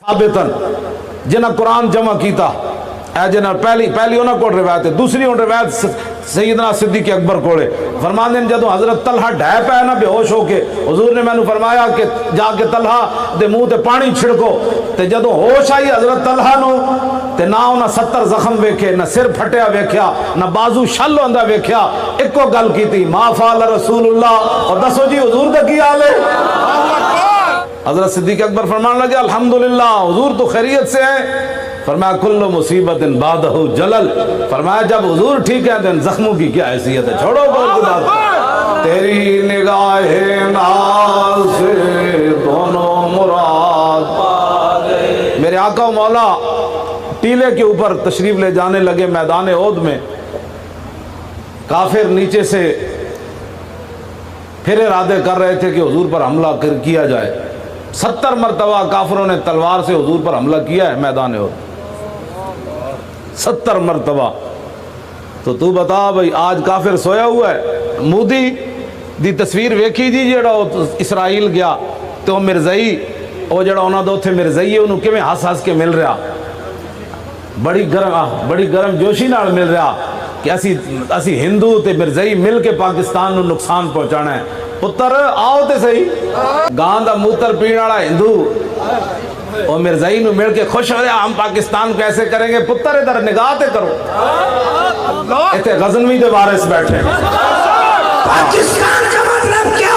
ثابتن جنہ قرآن جمع کیتا اے جنہ پہلی انہاں کو روایت ہے، دوسری ان روایت سیدنا صدیق اکبر کوڑے فرماندے ہیں جدوں حضرت طلحہ ڈھے پے نا بے ہوش ہو کے حضور نے مینوں فرمایا کہ جا کے طلحہ دے منہ تے پانی چھڑکو، تے جدوں ہوش آئی حضرت طلحہ نو تے نہ انہاں 70 زخم ویکھے، نہ سر پھٹیا ویکھیا، نہ بازو شل ہوندا ویکھیا، اکو گل کیتی ما فعل رسول اللہ، اور دسو جی حضور دا کی حال ہے؟ حضرت صدیق اکبر فرمان لگے الحمدللہ حضور تو خیریت سے ہے۔ فرمایا کل مصیبت بعدہ جلل، فرمایا جب حضور ٹھیک ہے دن زخموں کی کیا حیثیت ہے، چھوڑو بہت کی بات۔ تیری نگاہ ناز سے دونوں مراد پا گئے۔ میرے آقا و مولا ٹیلے کے اوپر تشریف لے جانے لگے میدان احد میں، کافر نیچے سے پھر ارادے کر رہے تھے کہ حضور پر حملہ کیا جائے۔ 70 مرتبہ کافروں نے تلوار سے حضور پر حملہ کیا ہے میدان احد، 70 مرتبہ۔ تو بتا بھائی آج کافر سویا ہوا ہے؟ مودی دی تصویر ویکھی جی جڑا اسرائیل گیا تو مرزائی او جڑا انہاں دے اوتھے مرزائی ہے انہوں کیویں ہس ہس کے مل رہا، بڑی گرم جوشی نال مل رہا کہ اسی ہندو تے مرزائی مل کے پاکستان نو نقصان پہنچانا ہے۔ پتر آؤ تے صحیح، گاں دا موتر پین والا ہندو اور مرزائی نو مل کے خوش ہو رہا ہم پاکستان کو ایسے کریں گے۔ پتر ادھر نگاہ تے کرو، ایتھے غزنوی دے وارث بیٹھے۔ پاکستان کا مطلب کیا؟